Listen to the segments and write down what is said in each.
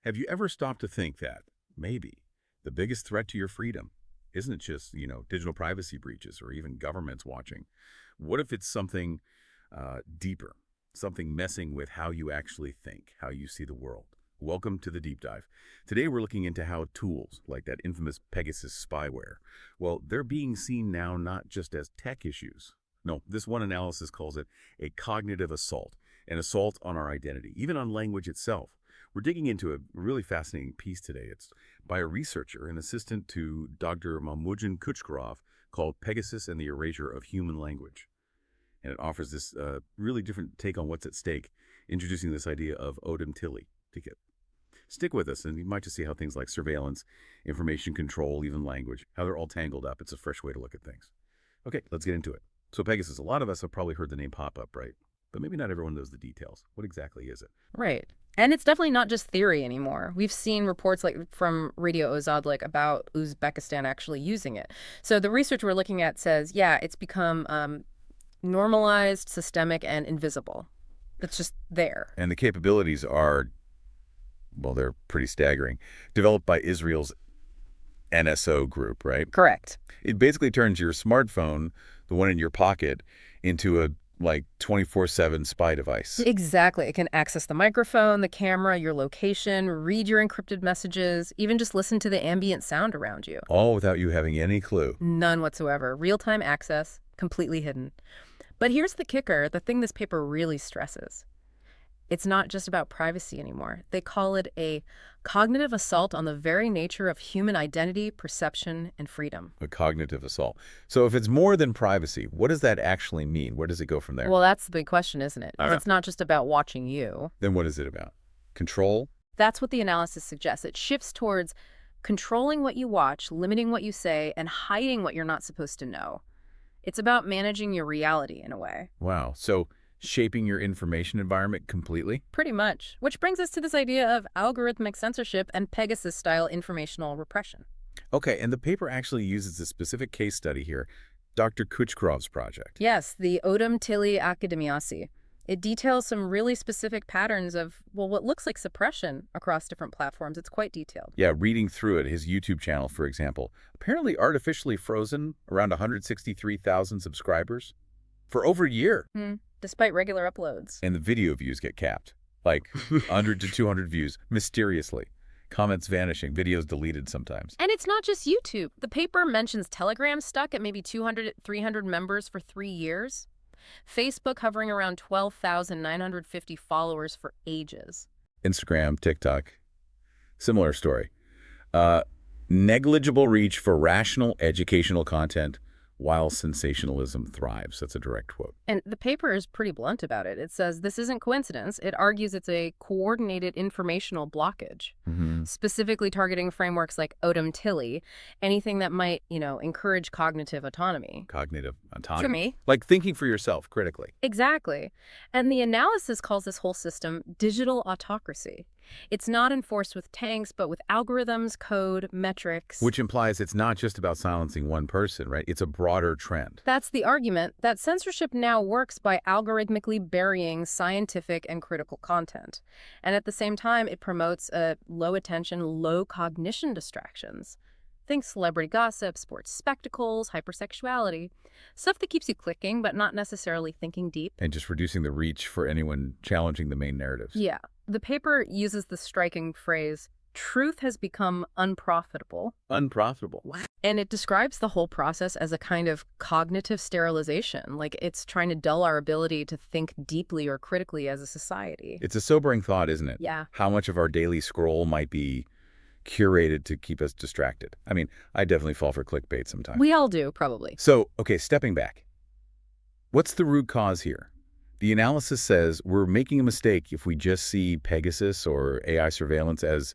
Have you ever stopped to think that maybe the biggest threat to your freedom isn't just, digital privacy breaches or even governments watching? What if it's something deeper, something messing with how you actually think, how you see the world? Welcome to the Deep Dive. Today we're looking into how tools like that infamous Pegasus spyware, well, they're being seen now not just as tech issues. No, this one analysis calls it a cognitive assault, an assault on our identity, even on language itself. We're digging into a really fascinating piece today. It's by a researcher, an assistant to Dr. Mahmoudzhan Kучкарова, called Pegasus and the Erasure of Human Language. And it offers this really different take on what's at stake, introducing this idea of Одам Тили. Stick with us, and you might just see how things like surveillance, information control, even language, how they're all tangled up. It's a fresh way to look at things. Okay, let's get into it. So Pegasus, a lot of us have probably heard the name pop up, right? But maybe not everyone knows the details. What exactly is it? Right. And it's definitely not just theory anymore. We've seen reports like from Radio Swobода about Uzbekistan actually using it. So the research we're looking at says, yeah, it's become normalized, systemic, and invisible. It's just there. And the capabilities are, well, they're pretty staggering. Developed by Israel's NSO Group, right? Correct. It basically turns your smartphone, the one in your pocket, into a 24/7 spy device. Exactly. It can access the microphone, the camera, your location, read your encrypted messages, even just listen to the ambient sound around you. All without you having any clue. None whatsoever. Real-time access, completely hidden. But here's the kicker, the thing this paper really stresses. It's not just about privacy anymore. They call it a cognitive assault on the very nature of human identity, perception, and freedom. A cognitive assault. So if it's more than privacy, what does that actually mean? Where does it go from there? Well, that's the big question, isn't it? It's not just about watching you. Then what is it about? Control? That's what the analysis suggests. It shifts towards controlling what you watch, limiting what you say, and hiding what you're not supposed to know. It's about managing your reality in a way. Wow. So shaping your information environment completely? Pretty much. Which brings us to this idea of algorithmic censorship and Pegasus-style informational repression. Okay, and the paper actually uses a specific case study here, Dr. Kучkarova's project. Yes, the Одам Тили Академиясы. It details some really specific patterns of, well, what looks like suppression across different platforms. It's quite detailed. Yeah, reading through it, his YouTube channel, for example, apparently artificially frozen around 163,000 subscribers for over a year. Despite regular uploads. And the video views get capped, like 100 to 200 views, mysteriously. Comments vanishing, videos deleted sometimes. And it's not just YouTube. The paper mentions Telegram stuck at maybe 200, 300 members for 3 years. Facebook hovering around 12,950 followers for ages. Instagram, TikTok, similar story. Negligible reach for rational educational content while sensationalism thrives. That's a direct quote. And the paper is pretty blunt about it. It says this isn't coincidence. It argues it's a coordinated informational blockage, specifically targeting frameworks like Одам Тили, anything that might, encourage cognitive autonomy. Cognitive autonomy. For me. Like thinking for yourself critically. Exactly. And the analysis calls this whole system digital autocracy. It's not enforced with tanks, but with algorithms, code, metrics. Which implies it's not just about silencing one person, right? It's a broader trend. That's the argument, that censorship now works by algorithmically burying scientific and critical content. And at the same time, it promotes low attention, low cognition distractions. Think celebrity gossip, sports spectacles, hypersexuality. Stuff that keeps you clicking, but not necessarily thinking deep. And just reducing the reach for anyone challenging the main narratives. Yeah. The paper uses the striking phrase, truth has become unprofitable. Unprofitable? What? And it describes the whole process as a kind of cognitive sterilization, like it's trying to dull our ability to think deeply or critically as a society. It's a sobering thought, isn't it? Yeah. How much of our daily scroll might be curated to keep us distracted. I mean, I definitely fall for clickbait sometimes. We all do, probably. So, okay, stepping back. What's the root cause here? The analysis says we're making a mistake if we just see Pegasus or AI surveillance as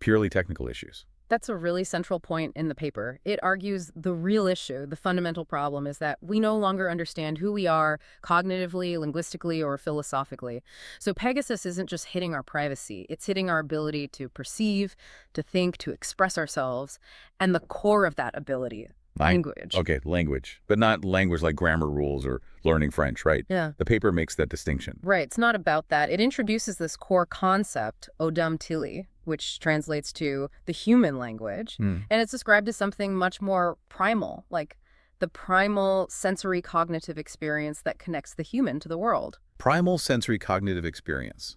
purely technical issues. That's a really central point in the paper. It argues the real issue, the fundamental problem, is that we no longer understand who we are cognitively, linguistically, or philosophically. So Pegasus isn't just hitting our privacy. It's hitting our ability to perceive, to think, to express ourselves. And the core of that ability, Language. Okay, language. But not language like grammar rules or learning French, right? Yeah. The paper makes that distinction. Right. It's not about that. It introduces this core concept, Odam Tili, which translates to the human language. And it's described as something much more primal, like the primal sensory cognitive experience that connects the human to the world. Primal sensory cognitive experience.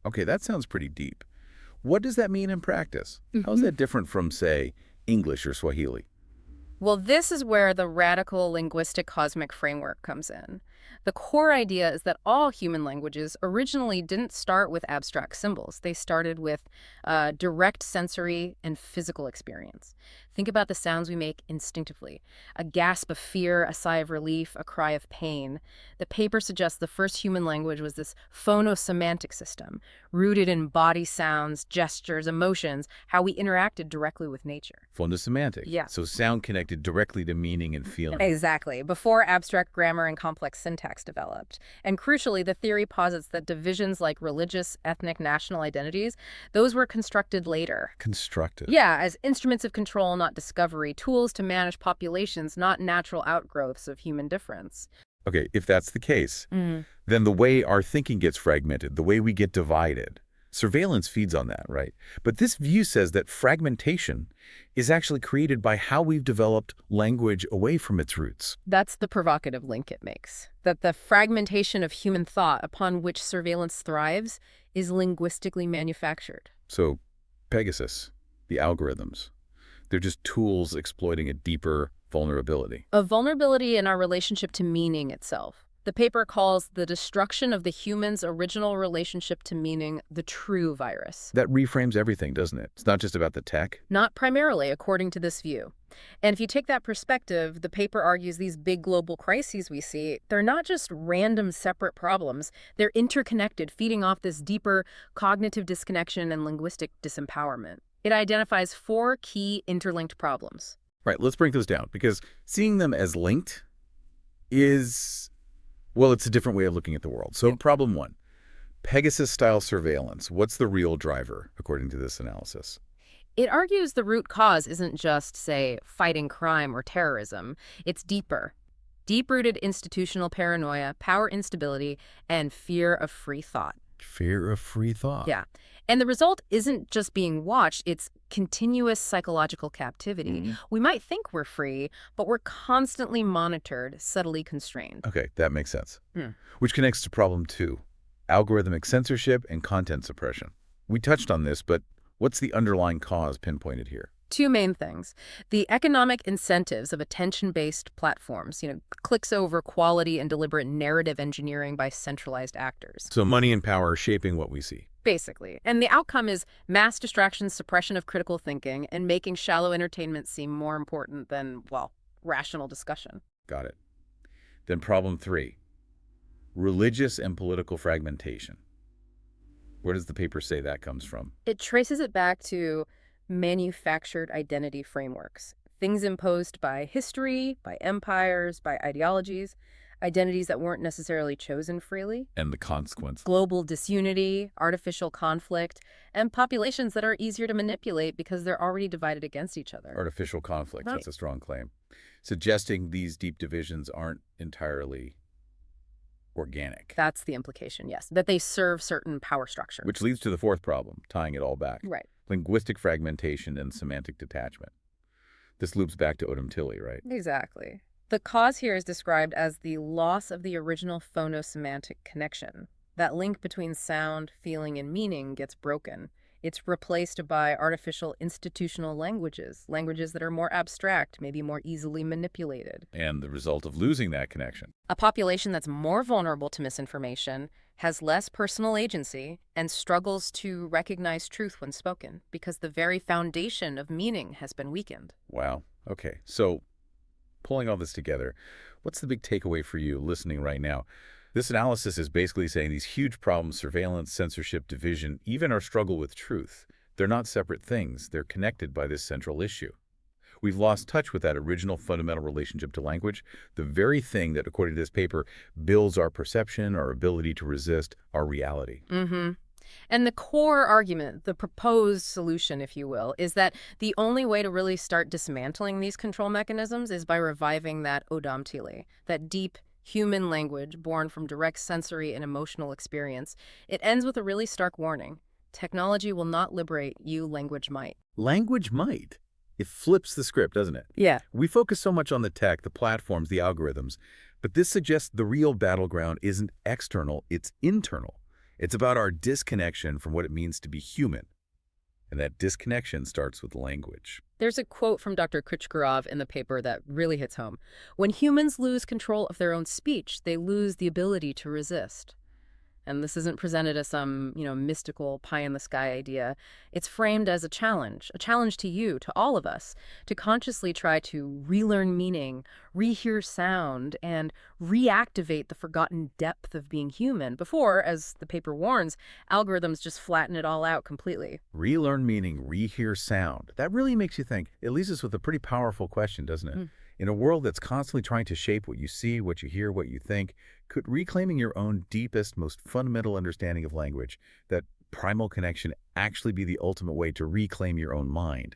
Okay, that sounds pretty deep. What does that mean in practice? How is that different from, say, English or Swahili? Well, this is where the radical linguistic cosmic framework comes in. The core idea is that all human languages originally didn't start with abstract symbols. They started with direct sensory and physical experience. Think about the sounds we make instinctively. A gasp of fear, a sigh of relief, a cry of pain. The paper suggests the first human language was this phonosemantic system, rooted in body sounds, gestures, emotions, how we interacted directly with nature. Phonosemantic. Yeah. So sound connected directly to meaning and feeling. Exactly, before abstract grammar and complex syntax developed. And crucially, the theory posits that divisions like religious, ethnic, national identities, those were constructed later. Constructed. Yeah, as instruments of control, not discovery, tools to manage populations, not natural outgrowths of human difference. Okay, if that's the case, then the way our thinking gets fragmented, the way we get divided, surveillance feeds on that, right? But this view says that fragmentation is actually created by how we've developed language away from its roots. That's the provocative link it makes, that the fragmentation of human thought upon which surveillance thrives is linguistically manufactured. So, Pegasus, the algorithms, they're just tools exploiting a deeper vulnerability. A vulnerability in our relationship to meaning itself. The paper calls the destruction of the human's original relationship to meaning the true virus. That reframes everything, doesn't it? It's not just about the tech. Not primarily, according to this view. And if you take that perspective, the paper argues these big global crises we see, they're not just random separate problems. They're interconnected, feeding off this deeper cognitive disconnection and linguistic disempowerment. It identifies 4 key interlinked problems. Right, let's break those down, because seeing them as linked is, well, it's a different way of looking at the world. So problem 1, Pegasus-style surveillance. What's the real driver, according to this analysis? It argues the root cause isn't just, say, fighting crime or terrorism. It's deeper. Deep-rooted institutional paranoia, power instability, and fear of free thought. Fear of free thought. Yeah. And the result isn't just being watched, it's continuous psychological captivity. We might think we're free, but we're constantly monitored, subtly constrained. Okay, that makes sense. Which connects to problem 2, algorithmic censorship and content suppression. We touched on this, but what's the underlying cause pinpointed here? 2 main things. The economic incentives of attention-based platforms, clicks over quality and deliberate narrative engineering by centralized actors. So money and power are shaping what we see. Basically. And the outcome is mass distraction, suppression of critical thinking, and making shallow entertainment seem more important than, well, rational discussion. Got it. Then problem 3, religious and political fragmentation. Where does the paper say that comes from? It traces it back to manufactured identity frameworks, things imposed by history, by empires, by ideologies, identities that weren't necessarily chosen freely. And the consequence? Global disunity, artificial conflict, and populations that are easier to manipulate because they're already divided against each other. Artificial conflict, Right. That's a strong claim. Suggesting these deep divisions aren't entirely organic. That's the implication, yes, that they serve certain power structures. Which leads to the 4th problem, tying it all back. Right. Linguistic fragmentation and semantic detachment. This loops back to Odam Tili, right? Exactly. The cause here is described as the loss of the original phonosemantic connection. That link between sound, feeling, and meaning gets broken. It's replaced by artificial institutional languages, languages that are more abstract, maybe more easily manipulated. And the result of losing that connection. A population that's more vulnerable to misinformation, has less personal agency, and struggles to recognize truth when spoken because the very foundation of meaning has been weakened. Wow. Okay. So, pulling all this together, what's the big takeaway for you listening right now? This analysis is basically saying these huge problems, surveillance, censorship, division, even our struggle with truth, they're not separate things. They're connected by this central issue. We've lost touch with that original fundamental relationship to language, the very thing that, according to this paper, builds our perception, our ability to resist, our reality. And the core argument, the proposed solution, if you will, is that the only way to really start dismantling these control mechanisms is by reviving that Одам Тили, that deep human language born from direct sensory and emotional experience. It ends with a really stark warning. Technology will not liberate you, language might. Language might. It flips the script, doesn't it? Yeah. We focus so much on the tech, the platforms, the algorithms, but this suggests the real battleground isn't external, it's internal. It's about our disconnection from what it means to be human. And that disconnection starts with language. There's a quote from Dr. Kучкарова in the paper that really hits home. When humans lose control of their own speech, they lose the ability to resist. And this isn't presented as some, mystical pie-in-the-sky idea. It's framed as a challenge to you, to all of us, to consciously try to relearn meaning, rehear sound, and reactivate the forgotten depth of being human before, as the paper warns, algorithms just flatten it all out completely. Relearn meaning, rehear sound. That really makes you think. It leaves us with a pretty powerful question, doesn't it? In a world that's constantly trying to shape what you see, what you hear, what you think, could reclaiming your own deepest, most fundamental understanding of language, that primal connection, actually be the ultimate way to reclaim your own mind?